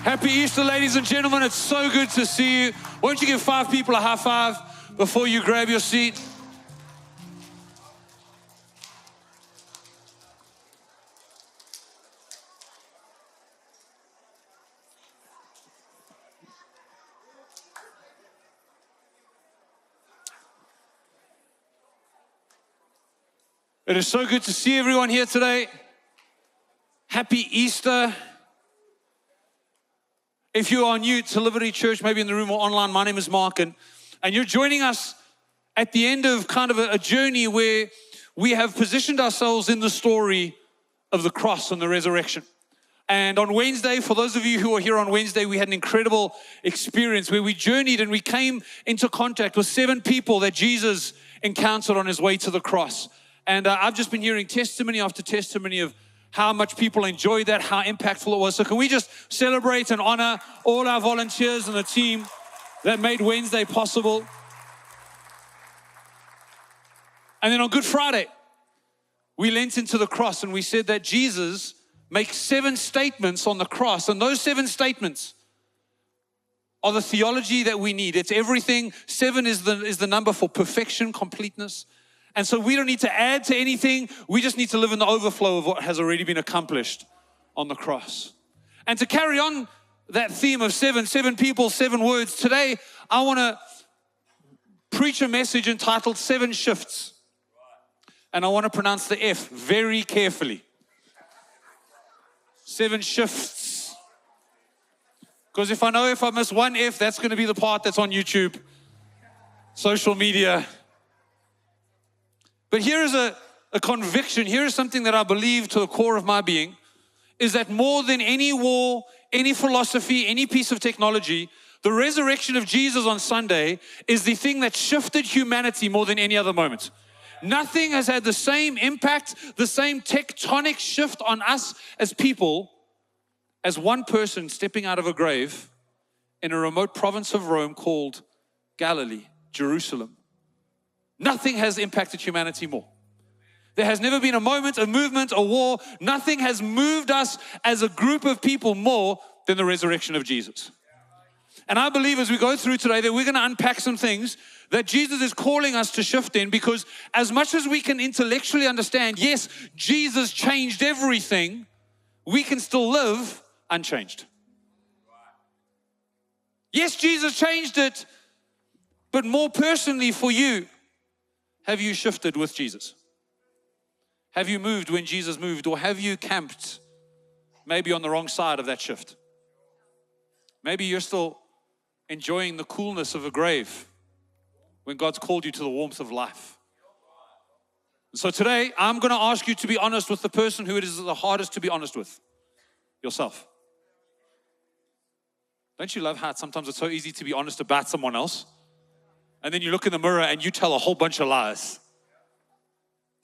Happy Easter, ladies and gentlemen. It's so good to see you. Why don't you give 5 people a high five before you grab your seat? It is so good to see everyone here today. Happy Easter. If you are new to Liberty Church, maybe in the room or online, my name is Mark, and you're joining us at the end of kind of a journey where we have positioned ourselves in the story of the cross and the resurrection. And on Wednesday, for those of you who are here on Wednesday, we had an incredible experience where we journeyed and we came into contact with 7 people that Jesus encountered on his way to the cross. And I've just been hearing testimony after testimony of how much people enjoyed that, how impactful it was. So can we just celebrate and honor all our volunteers and the team that made Wednesday possible? And then on Good Friday, we leant into the cross and we said that Jesus makes 7 statements on the cross. And those 7 statements are the theology that we need. It's everything. 7 is the number for perfection, completeness. And so we don't need to add to anything. We just need to live in the overflow of what has already been accomplished on the cross. And to carry on that theme of 7 people, 7 words, today I want to preach a message entitled 7 Shifts. And I want to pronounce the F very carefully. 7 shifts. Because if I miss one F, that's going to be the part that's on YouTube, social media. But here is a conviction, here is something that I believe to the core of my being, is that more than any war, any philosophy, any piece of technology, the resurrection of Jesus on Sunday is the thing that shifted humanity more than any other moment. Nothing has had the same impact, the same tectonic shift on us as people as one person stepping out of a grave in a remote province of Rome called Galilee, Jerusalem. Nothing has impacted humanity more. There has never been a moment, a movement, a war. Nothing has moved us as a group of people more than the resurrection of Jesus. And I believe as we go through today that we're going to unpack some things that Jesus is calling us to shift in, because as much as we can intellectually understand, yes, Jesus changed everything, we can still live unchanged. Yes, Jesus changed it, but more personally for you, have you shifted with Jesus? Have you moved when Jesus moved, or have you camped maybe on the wrong side of that shift? Maybe you're still enjoying the coolness of a grave when God's called you to the warmth of life. And so today, I'm going to ask you to be honest with the person who it is the hardest to be honest with, yourself. Don't you love how sometimes it's so easy to be honest about someone else? And then you look in the mirror and you tell a whole bunch of lies.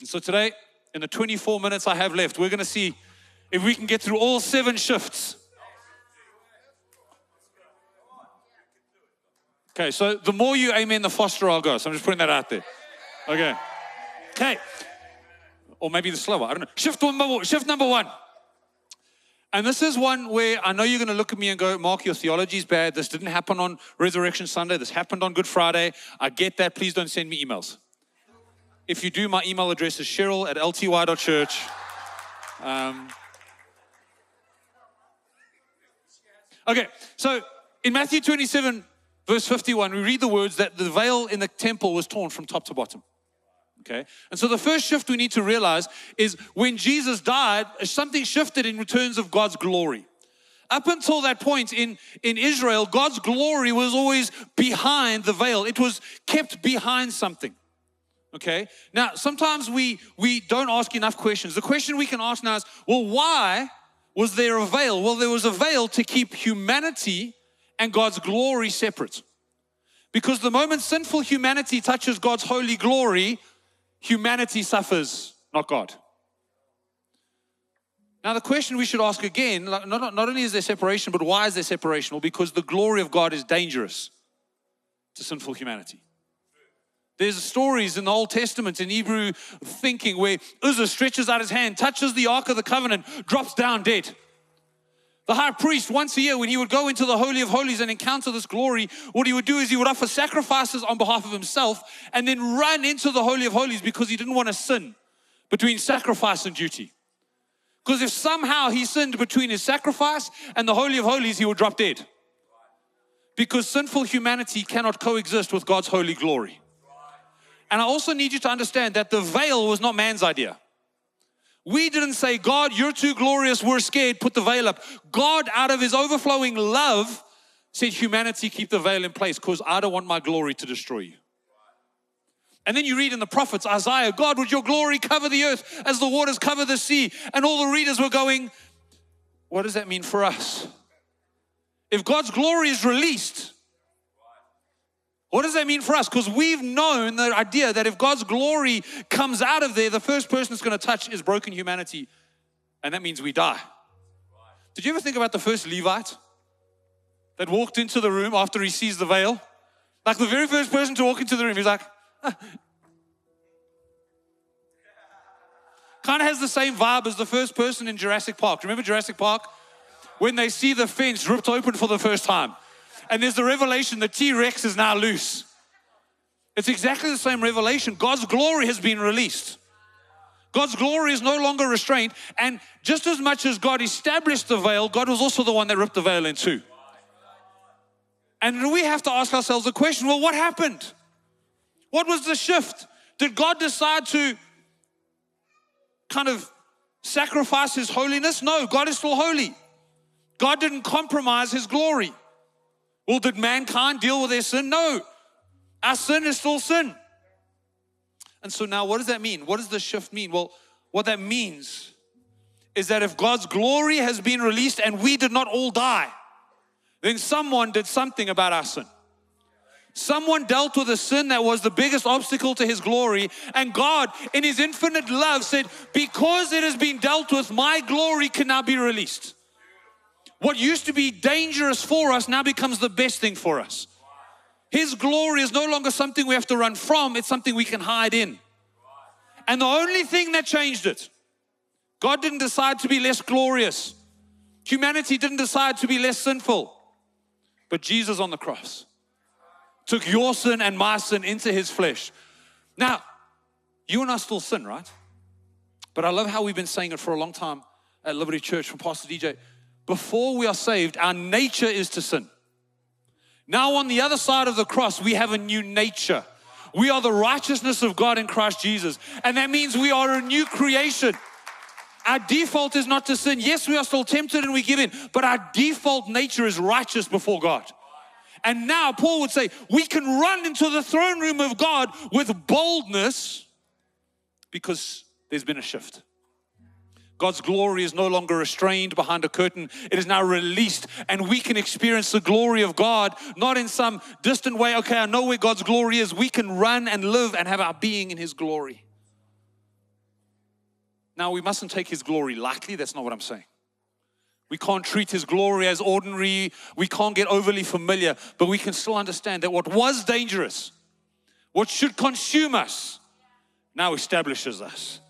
And so today, in the 24 minutes I have left, we're going to see if we can get through all 7 shifts. Okay, so the more you amen, the faster I'll go. So I'm just putting that out there. Okay. Or maybe the slower, I don't know. Shift number 1. And this is one where I know you're going to look at me and go, Mark, your theology is bad. This didn't happen on Resurrection Sunday. This happened on Good Friday. I get that. Please don't send me emails. If you do, my email address is cheryl@lty.church. Okay, so in Matthew 27, verse 51, we read the words that the veil in the temple was torn from top to bottom. Okay, and so the first shift we need to realize is when Jesus died, something shifted in terms of God's glory. Up until that point in Israel, God's glory was always behind the veil. It was kept behind something. Okay, now sometimes we don't ask enough questions. The question we can ask now is, well, why was there a veil? Well, there was a veil to keep humanity and God's glory separate. Because the moment sinful humanity touches God's holy glory, humanity suffers, not God. Now the question we should ask again, not only is there separation, but why is there separation? Well, because the glory of God is dangerous to sinful humanity. There's stories in the Old Testament in Hebrew thinking where Uzzah stretches out his hand, touches the Ark of the Covenant, drops down dead. The high priest, once a year, when he would go into the Holy of Holies and encounter this glory, what he would do is he would offer sacrifices on behalf of himself and then run into the Holy of Holies because he didn't want to sin between sacrifice and duty. Because if somehow he sinned between his sacrifice and the Holy of Holies, he would drop dead. Because sinful humanity cannot coexist with God's holy glory. And I also need you to understand that the veil was not man's idea. We didn't say, God, you're too glorious, we're scared, put the veil up. God, out of his overflowing love, said, humanity, keep the veil in place because I don't want my glory to destroy you. And then you read in the prophets, Isaiah, God, would your glory cover the earth as the waters cover the sea? And all the readers were going, what does that mean for us? If God's glory is released, what does that mean for us? Because we've known the idea that if God's glory comes out of there, the first person it's going to touch is broken humanity. And that means we die. Did you ever think about the first Levite that walked into the room after he sees the veil? Like the very first person to walk into the room, he's like, kind of has the same vibe as the first person in Jurassic Park. Remember Jurassic Park? When they see the fence ripped open for the first time. And there's the revelation, the T-Rex is now loose. It's exactly the same revelation. God's glory has been released. God's glory is no longer restrained. And just as much as God established the veil, God was also the one that ripped the veil in two. And we have to ask ourselves the question, well, what happened? What was the shift? Did God decide to kind of sacrifice his holiness? No, God is still holy. God didn't compromise his glory. Well, did mankind deal with their sin? No. Our sin is still sin. And so now what does that mean? What does the shift mean? Well, what that means is that if God's glory has been released and we did not all die, then someone did something about our sin. Someone dealt with a sin that was the biggest obstacle to his glory. And God, in his infinite love, said, because it has been dealt with, my glory can now be released. What used to be dangerous for us now becomes the best thing for us. His glory is no longer something we have to run from, it's something we can hide in. And the only thing that changed it, God didn't decide to be less glorious. Humanity didn't decide to be less sinful. But Jesus on the cross took your sin and my sin into his flesh. Now, you and I still sin, right? But I love how we've been saying it for a long time at Liberty Church from Pastor DJ. Before we are saved, our nature is to sin. Now on the other side of the cross, we have a new nature. We are the righteousness of God in Christ Jesus. And that means we are a new creation. Our default is not to sin. Yes, we are still tempted and we give in, but our default nature is righteous before God. And now Paul would say, we can run into the throne room of God with boldness because there's been a shift. God's glory is no longer restrained behind a curtain. It is now released, and we can experience the glory of God, not in some distant way. Okay, I know where God's glory is. We can run and live and have our being in his glory. Now, we mustn't take his glory lightly. That's not what I'm saying. We can't treat his glory as ordinary. We can't get overly familiar, but we can still understand that what was dangerous, what should consume us, now establishes us.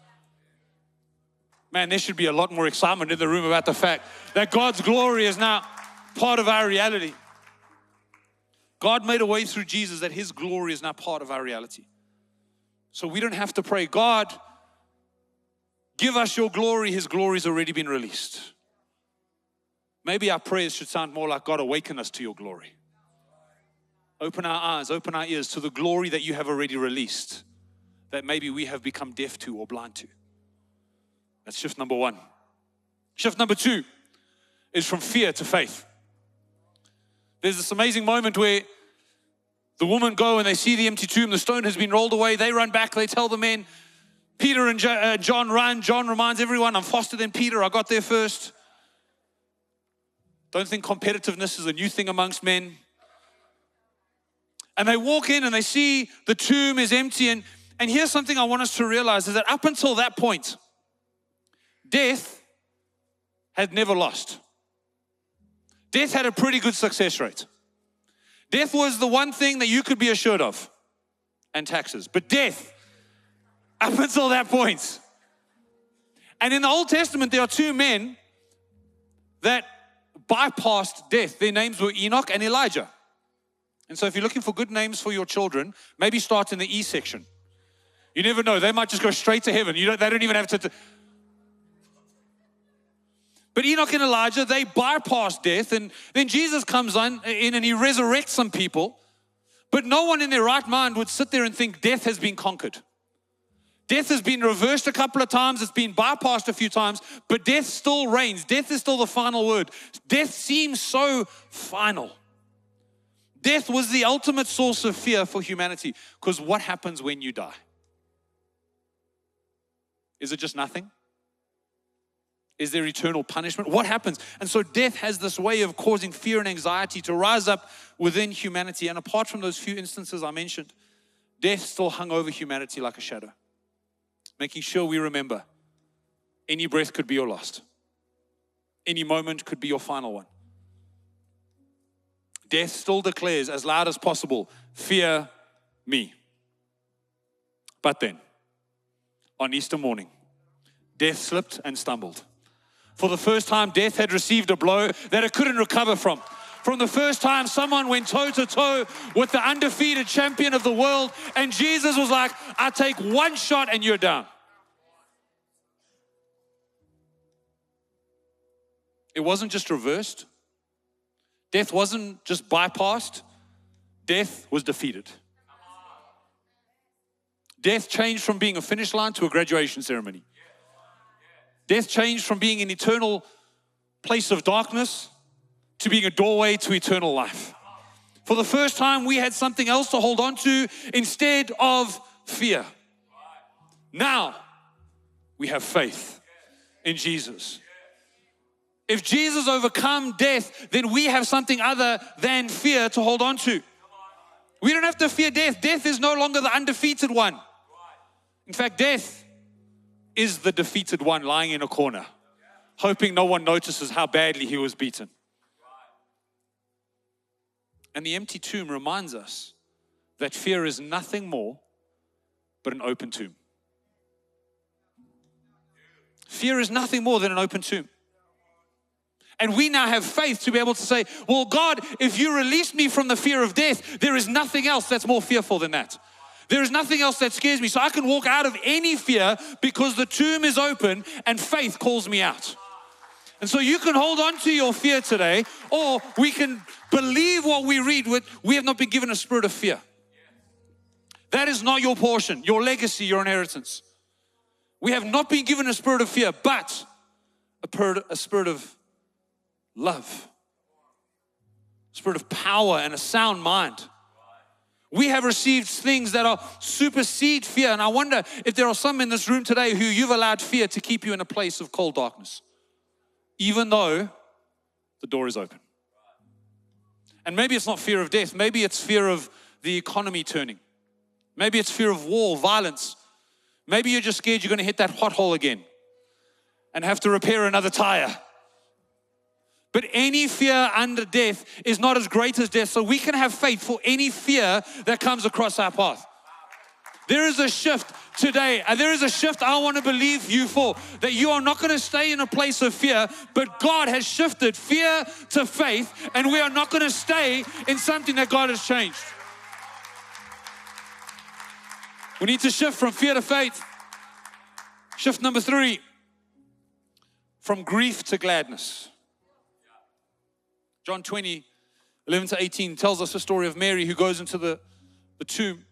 Man, there should be a lot more excitement in the room about the fact that God's glory is now part of our reality. God made a way through Jesus that his glory is now part of our reality. So we don't have to pray, God, give us your glory. His glory's already been released. Maybe our prayers should sound more like, God, awaken us to your glory. Open our eyes, open our ears to the glory that you have already released, that maybe we have become deaf to or blind to. That's shift number one. Shift number two is from fear to faith. There's this amazing moment where the women go and they see the empty tomb, the stone has been rolled away, they run back, they tell the men, Peter and John run. John reminds everyone, I'm faster than Peter, I got there first. Don't think competitiveness is a new thing amongst men. And they walk in and they see the tomb is empty. And here's something I want us to realize is that up until that point, death had never lost. Death had a pretty good success rate. Death was the one thing that you could be assured of, and taxes. But death, up until that point. And in the Old Testament, there are two men that bypassed death. Their names were Enoch and Elijah. And so if you're looking for good names for your children, maybe start in the E section. You never know. They might just go straight to heaven. They don't even have to. But Enoch and Elijah, they bypassed death. And then Jesus comes in and he resurrects some people. But no one in their right mind would sit there and think death has been conquered. Death has been reversed a couple of times. It's been bypassed a few times. But death still reigns. Death is still the final word. Death seems so final. Death was the ultimate source of fear for humanity. Because what happens when you die? Is it just nothing? Is there eternal punishment? What happens? And so death has this way of causing fear and anxiety to rise up within humanity. And apart from those few instances I mentioned, death still hung over humanity like a shadow, making sure we remember any breath could be your last. Any moment could be your final one. Death still declares as loud as possible, fear me. But then, on Easter morning, death slipped and stumbled. For the first time, death had received a blow that it couldn't recover from. From the first time, someone went toe-to-toe with the undefeated champion of the world, and Jesus was like, I take one shot and you're down. It wasn't just reversed. Death wasn't just bypassed. Death was defeated. Death changed from being a finish line to a graduation ceremony. Death changed from being an eternal place of darkness to being a doorway to eternal life. For the first time, we had something else to hold on to instead of fear. Now, we have faith in Jesus. If Jesus overcome death, then we have something other than fear to hold on to. We don't have to fear death. Death is no longer the undefeated one. In fact, death is the defeated one lying in a corner, hoping no one notices how badly he was beaten. And the empty tomb reminds us that fear is nothing more but an open tomb. Fear is nothing more than an open tomb. And we now have faith to be able to say, well, God, if you release me from the fear of death, there is nothing else that's more fearful than that. There is nothing else that scares me. So I can walk out of any fear because the tomb is open and faith calls me out. And so you can hold on to your fear today, or we can believe what we read. We have not been given a spirit of fear. That is not your portion, your legacy, your inheritance. We have not been given a spirit of fear, but a spirit of love, a spirit of power and a sound mind. We have received things that are supersede fear. And I wonder if there are some in this room today who you've allowed fear to keep you in a place of cold darkness, even though the door is open. And maybe it's not fear of death. Maybe it's fear of the economy turning. Maybe it's fear of war, violence. Maybe you're just scared you're going to hit that pothole again and have to repair another tire. But any fear under death is not as great as death. So we can have faith for any fear that comes across our path. There is a shift today. And there is a shift I want to believe you for. That you are not going to stay in a place of fear. But God has shifted fear to faith. And we are not going to stay in something that God has changed. We need to shift from fear to faith. Shift number 3. From grief to gladness. John 20, 11 to 18 tells us the story of Mary who goes into the tomb.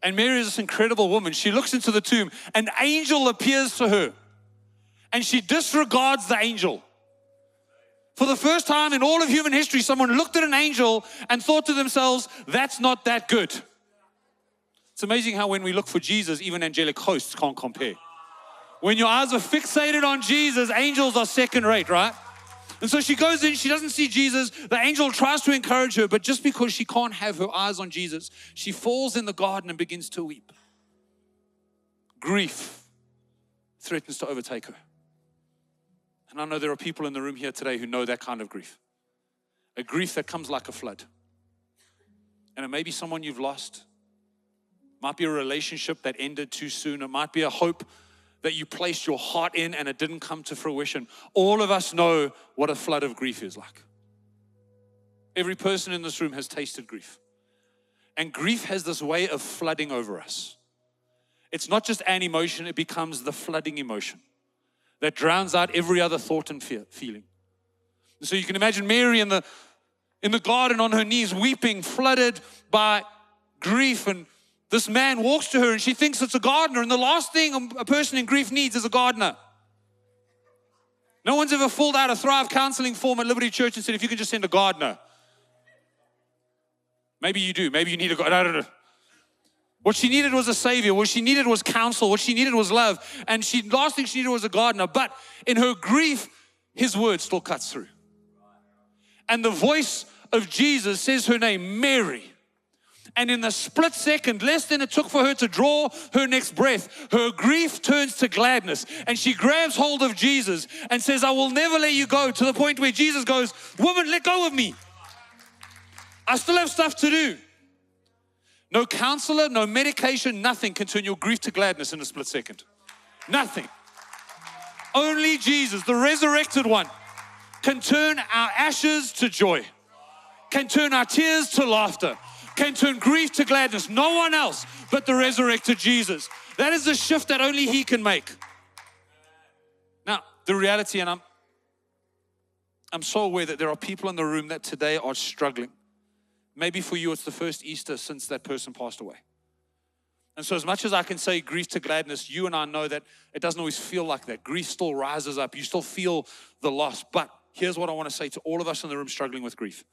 And Mary is this incredible woman. She looks into the tomb. An angel appears to her. And she disregards the angel. For the first time in all of human history, someone looked at an angel and thought to themselves, that's not that good. It's amazing how when we look for Jesus, even angelic hosts can't compare. When your eyes are fixated on Jesus, angels are second rate, right? And so she goes in, she doesn't see Jesus. The angel tries to encourage her, but just because she can't have her eyes on Jesus, she falls in the garden and begins to weep. Grief threatens to overtake her. And I know there are people in the room here today who know that kind of grief. A grief that comes like a flood. And it may be someone you've lost. It might be a relationship that ended too soon. It might be a hope that you placed your heart in and it didn't come to fruition. All of us know what a flood of grief is like. Every person in this room has tasted grief. And grief has this way of flooding over us. It's not just an emotion, it becomes the flooding emotion that drowns out every other thought and feeling. And so you can imagine Mary in the garden on her knees weeping, flooded by grief, and this man walks to her and she thinks it's a gardener, and the last thing a person in grief needs is a gardener. No one's ever filled out a Thrive counseling form at Liberty Church and said, if you can just send a gardener. Maybe you do, maybe you need a gardener, I don't know. What she needed was a savior. What she needed was counsel. What she needed was love. And last thing she needed was a gardener. But in her grief, his word still cuts through. And the voice of Jesus says her name, Mary. And in the split second, less than it took for her to draw her next breath, her grief turns to gladness. And she grabs hold of Jesus and says, I will never let you go, to the point where Jesus goes, woman, let go of me. I still have stuff to do. No counselor, no medication, nothing can turn your grief to gladness in a split second. Nothing. Only Jesus, the resurrected one, can turn our ashes to joy, can turn our tears to laughter, can turn grief to gladness. No one else but the resurrected Jesus. That is the shift that only He can make. Now, the reality, and I'm so aware that there are people in the room that today are struggling. Maybe for you, it's the first Easter since that person passed away. And so as much as I can say grief to gladness, you and I know that it doesn't always feel like that. Grief still rises up. You still feel the loss. But here's what I want to say to all of us in the room struggling with grief.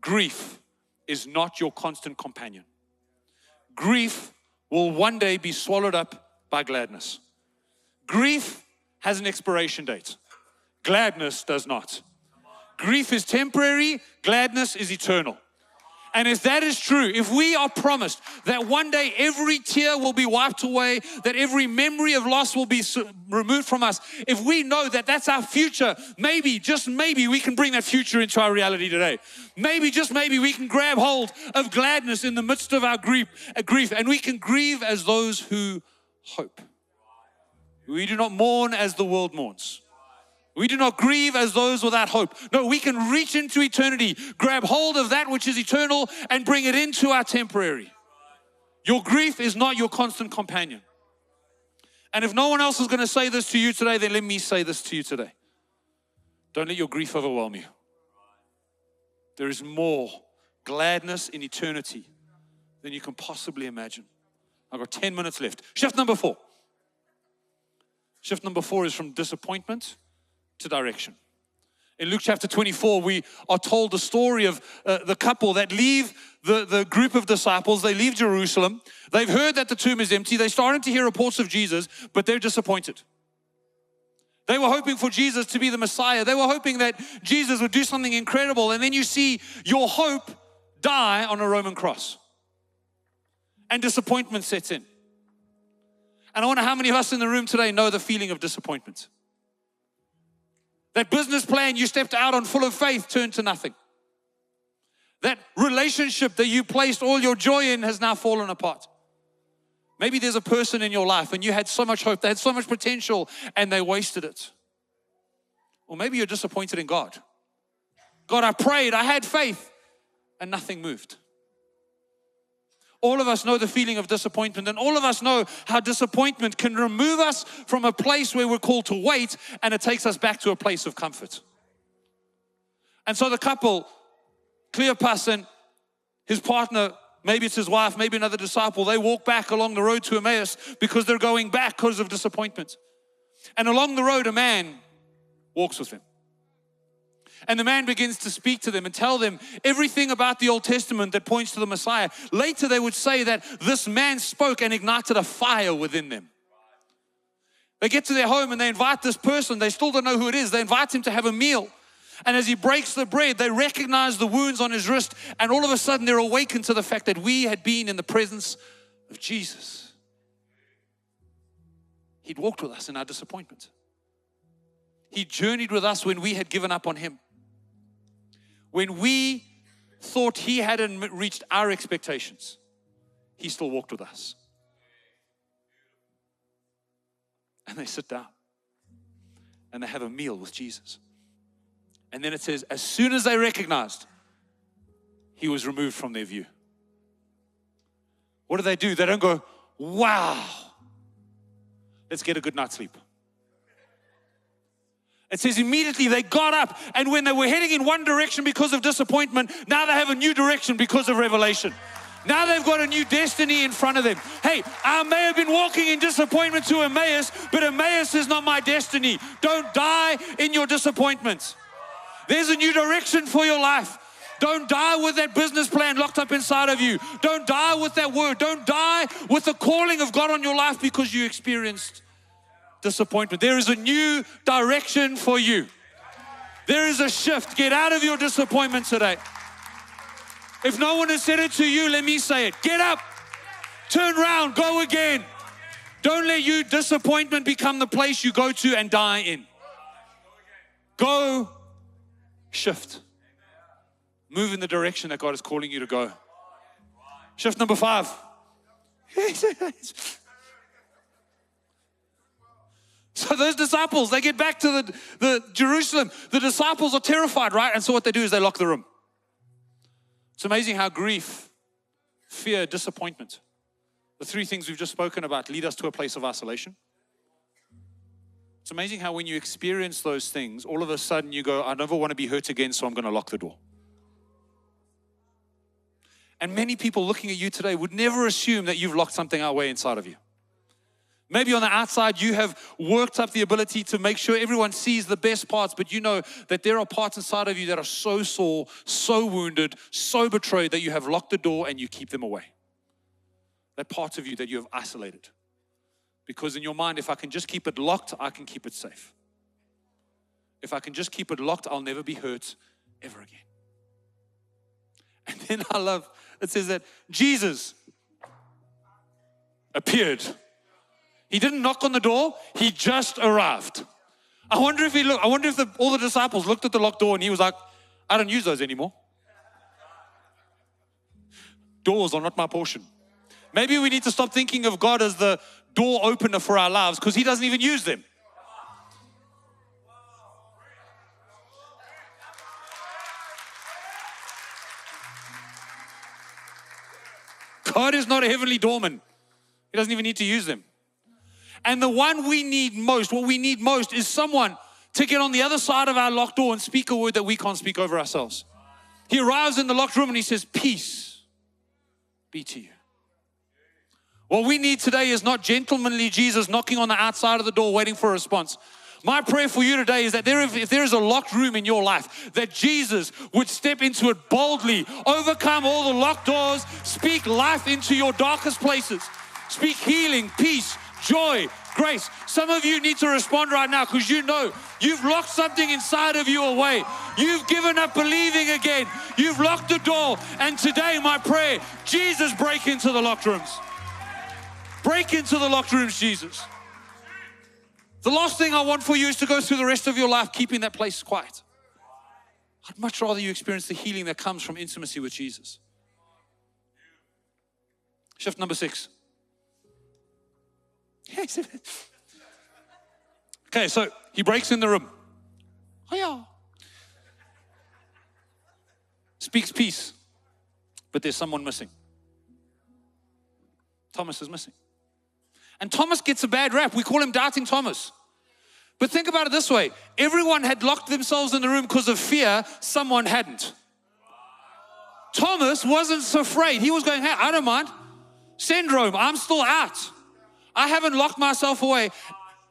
Grief is not your constant companion. Grief will one day be swallowed up by gladness. Grief has an expiration date. Gladness does not. Grief is temporary. Gladness is eternal. And if that is true, if we are promised that one day every tear will be wiped away, that every memory of loss will be removed from us, if we know that that's our future, maybe, just maybe, we can bring that future into our reality today. Maybe, just maybe, we can grab hold of gladness in the midst of our grief, and we can grieve as those who hope. We do not mourn as the world mourns. We do not grieve as those without hope. No, we can reach into eternity, grab hold of that which is eternal and bring it into our temporary. Your grief is not your constant companion. And if no one else is going to say this to you today, then let me say this to you today. Don't let your grief overwhelm you. There is more gladness in eternity than you can possibly imagine. I've got 10 minutes left. Shift number 4. Shift number 4 is from disappointment to direction. In Luke chapter 24, we are told the story of the couple that leave the group of disciples. They leave Jerusalem. They've heard that the tomb is empty. They're starting to hear reports of Jesus, but they're disappointed. They were hoping for Jesus to be the Messiah. They were hoping that Jesus would do something incredible. And then you see your hope die on a Roman cross. And disappointment sets in. And I wonder how many of us in the room today know the feeling of disappointment. That business plan you stepped out on full of faith turned to nothing. That relationship that you placed all your joy in has now fallen apart. Maybe there's a person in your life and you had so much hope, they had so much potential and they wasted it. Or maybe you're disappointed in God. God, I prayed, I had faith, and nothing moved. All of us know the feeling of disappointment, and all of us know how disappointment can remove us from a place where we're called to wait, and it takes us back to a place of comfort. And so the couple, Cleopas and his partner, maybe it's his wife, maybe another disciple, they walk back along the road to Emmaus because they're going back because of disappointment. And along the road, a man walks with them. And the man begins to speak to them and tell them everything about the Old Testament that points to the Messiah. Later, they would say that this man spoke and ignited a fire within them. They get to their home and they invite this person. They still don't know who it is. They invite him to have a meal. And as he breaks the bread, they recognize the wounds on his wrist. And all of a sudden, they're awakened to the fact that we had been in the presence of Jesus. He'd walked with us in our disappointment. He journeyed with us when we had given up on him. When we thought he hadn't reached our expectations, he still walked with us. And they sit down. And they have a meal with Jesus. And then it says, as soon as they recognized, he was removed from their view. What do? They don't go, wow, let's get a good night's sleep. It says immediately they got up, and when they were heading in one direction because of disappointment, now they have a new direction because of revelation. Now they've got a new destiny in front of them. Hey, I may have been walking in disappointment to Emmaus, but Emmaus is not my destiny. Don't die in your disappointments. There's a new direction for your life. Don't die with that business plan locked up inside of you. Don't die with that word. Don't die with the calling of God on your life because you experienced disappointment. There is a new direction for you. There is a shift. Get out of your disappointment today. If no one has said it to you, let me say it. Get up, turn around, go again. Don't let your disappointment become the place you go to and die in. Go shift. Move in the direction that God is calling you to go. Shift number 5. So those disciples, they get back to the Jerusalem. The disciples are terrified, right? And so what they do is they lock the room. It's amazing how grief, fear, disappointment, the 3 things we've just spoken about, lead us to a place of isolation. It's amazing how when you experience those things, all of a sudden you go, I never want to be hurt again, so I'm going to lock the door. And many people looking at you today would never assume that you've locked something away inside of you. Maybe on the outside, you have worked up the ability to make sure everyone sees the best parts, but you know that there are parts inside of you that are so sore, so wounded, so betrayed that you have locked the door and you keep them away. That part of you that you have isolated. Because in your mind, if I can just keep it locked, I can keep it safe. If I can just keep it locked, I'll never be hurt ever again. And then I love, it says that Jesus appeared. He didn't knock on the door, he just arrived. I wonder if all the disciples looked at the locked door and he was like, I don't use those anymore. Doors are not my portion. Maybe we need to stop thinking of God as the door opener for our lives because he doesn't even use them. God is not a heavenly doorman. He doesn't even need to use them. And the one we need most, what we need most is someone to get on the other side of our locked door and speak a word that we can't speak over ourselves. He arrives in the locked room and he says, peace be to you. What we need today is not gentlemanly Jesus knocking on the outside of the door waiting for a response. My prayer for you today is that if there is a locked room in your life, that Jesus would step into it boldly, overcome all the locked doors, speak life into your darkest places, speak healing, peace, joy, grace. Some of you need to respond right now because you know you've locked something inside of you away. You've given up believing again. You've locked the door. And today, my prayer, Jesus, break into the locked rooms. Break into the locked rooms, Jesus. The last thing I want for you is to go through the rest of your life keeping that place quiet. I'd much rather you experience the healing that comes from intimacy with Jesus. Shift number 6. Okay, so he breaks in the room. Oh yeah. Speaks peace, but there's someone missing. Thomas is missing. And Thomas gets a bad rap. We call him Doubting Thomas. But think about it this way. Everyone had locked themselves in the room because of fear. Someone hadn't. Thomas wasn't so afraid. He was going, hey, I don't mind. Syndrome, I'm still out. I haven't locked myself away.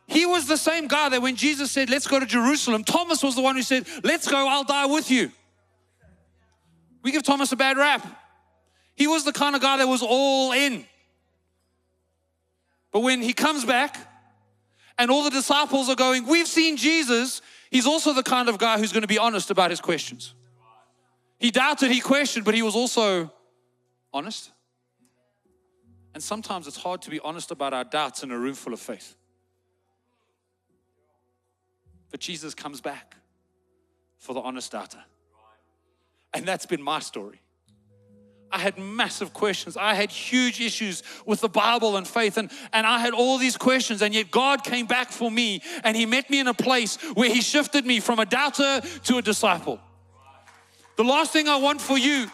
He was the same guy that when Jesus said, let's go to Jerusalem, Thomas was the one who said, let's go, I'll die with you. We give Thomas a bad rap. He was the kind of guy that was all in. But when he comes back and all the disciples are going, we've seen Jesus, he's also the kind of guy who's going to be honest about his questions. He doubted, he questioned, but he was also honest. And sometimes it's hard to be honest about our doubts in a room full of faith. But Jesus comes back for the honest doubter. And that's been my story. I had massive questions. I had huge issues with the Bible and faith, and I had all these questions, and yet God came back for me, and He met me in a place where He shifted me from a doubter to a disciple. The last thing I want for you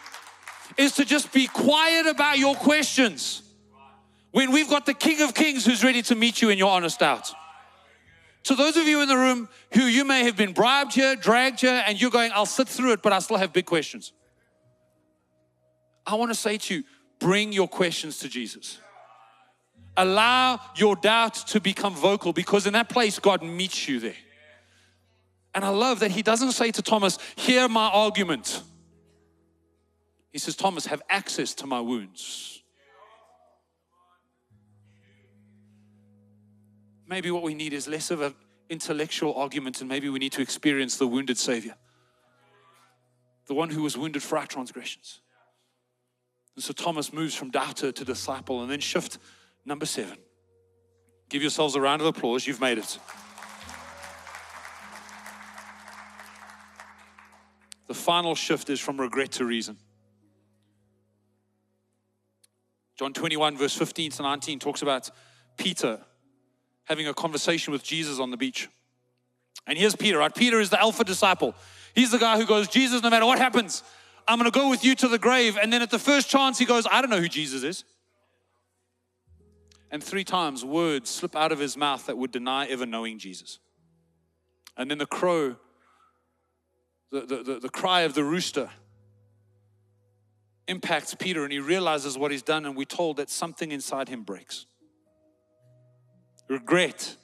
is to just be quiet about your questions when we've got the King of Kings who's ready to meet you in your honest doubt. So those of you in the room who you may have been bribed here, dragged here, and you're going, I'll sit through it, but I still have big questions. I want to say to you, bring your questions to Jesus. Allow your doubt to become vocal, because in that place, God meets you there. And I love that He doesn't say to Thomas, hear my argument. He says, Thomas, have access to my wounds. Maybe what we need is less of an intellectual argument, and maybe we need to experience the wounded Savior, the one who was wounded for our transgressions. And so Thomas moves from doubter to disciple. And then shift number 7. Give yourselves a round of applause. You've made it. The final shift is from regret to reason. John 21 verse 15 to 19 talks about Peter having a conversation with Jesus on the beach. And here's Peter, right? Peter is the alpha disciple. He's the guy who goes, Jesus, no matter what happens, I'm going to go with you to the grave. And then at the first chance, he goes, I don't know who Jesus is. And 3 times words slip out of his mouth that would deny ever knowing Jesus. And then the crow, the cry of the rooster impacts Peter, and he realizes what he's done, and we're told that something inside him breaks. Regret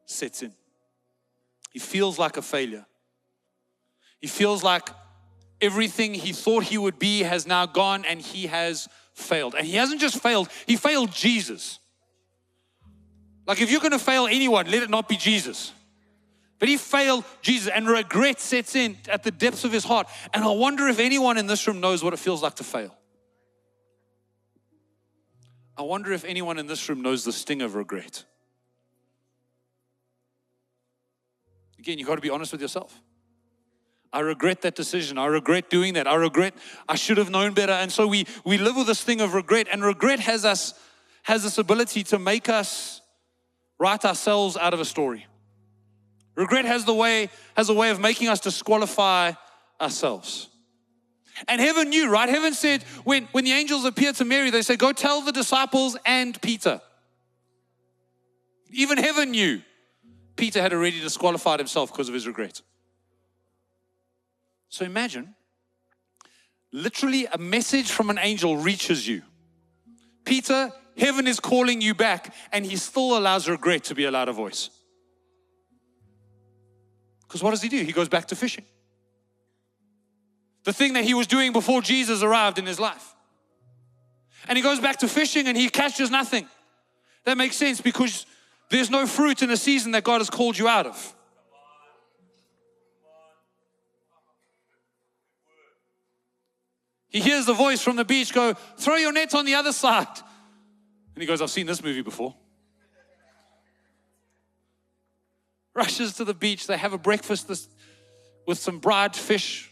sets in. He feels like a failure. He feels like everything he thought he would be has now gone, and he has failed. And he hasn't just failed, he failed Jesus. Like, if you're going to fail anyone, let it not be Jesus. But he failed Jesus, and regret sets in at the depths of his heart. And I wonder if anyone in this room knows what it feels like to fail. I wonder if anyone in this room knows the sting of regret. Again, you've got to be honest with yourself. I regret that decision. I regret doing that. I should have known better. And so we live with this thing of regret. And regret has this ability to make us write ourselves out of a story. Regret has a way of making us disqualify ourselves. And heaven knew, right? Heaven said, when the angels appeared to Mary, they said, go tell the disciples and Peter. Even heaven knew Peter had already disqualified himself because of his regret. So imagine, literally a message from an angel reaches you. Peter, heaven is calling you back, and he still allows regret to be allowed a voice. Because what does he do? He goes back to fishing. The thing that he was doing before Jesus arrived in his life. And he goes back to fishing, and he catches nothing. That makes sense, because there's no fruit in the season that God has called you out of. He hears the voice from the beach go, throw your net on the other side. And he goes, I've seen this movie before. Rushes to the beach. They have a breakfast with some dried fish.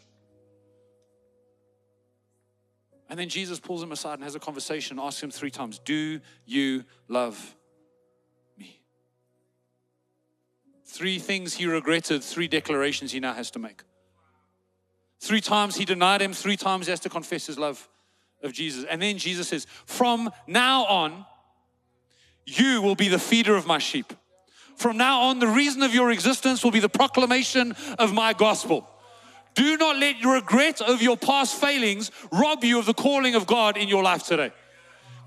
And then Jesus pulls him aside and has a conversation, asks him 3 times, do you love me? 3 things he regretted, 3 declarations he now has to make. 3 times he denied him, 3 times he has to confess his love of Jesus. And then Jesus says, from now on, you will be the feeder of my sheep. From now on, the reason of your existence will be the proclamation of my gospel. Do not let your regret of your past failings rob you of the calling of God in your life today.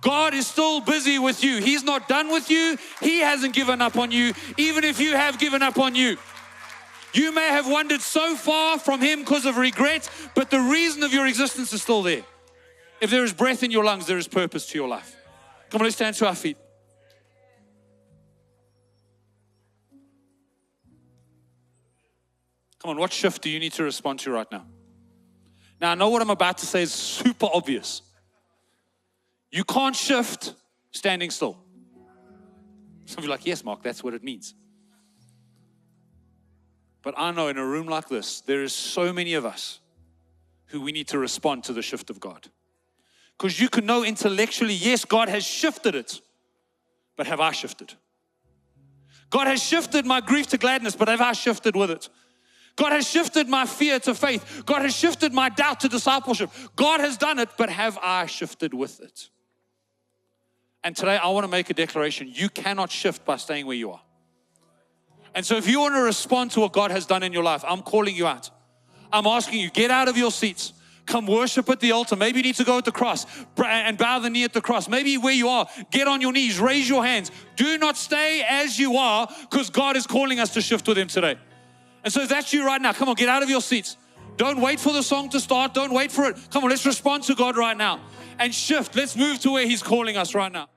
God is still busy with you. He's not done with you. He hasn't given up on you, even if you have given up on you. You may have wandered so far from Him because of regret, but the reason of your existence is still there. If there is breath in your lungs, there is purpose to your life. Come on, let's stand to our feet. Come on, what shift do you need to respond to right now? Now, I know what I'm about to say is super obvious. You can't shift standing still. Some of you are like, yes, Mark, that's what it means. But I know in a room like this, there is so many of us who we need to respond to the shift of God. Because you can know intellectually, yes, God has shifted it, but have I shifted? God has shifted my grief to gladness, but have I shifted with it? God has shifted my fear to faith. God has shifted my doubt to discipleship. God has done it, but have I shifted with it? And today I want to make a declaration. You cannot shift by staying where you are. And so if you want to respond to what God has done in your life, I'm calling you out. I'm asking you, get out of your seats. Come worship at the altar. Maybe you need to go at the cross and bow the knee at the cross. Maybe where you are, get on your knees, raise your hands. Do not stay as you are, because God is calling us to shift with Him today. And so if that's you right now, come on, get out of your seats. Don't wait for the song to start. Don't wait for it. Come on, let's respond to God right now and shift. Let's move to where He's calling us right now.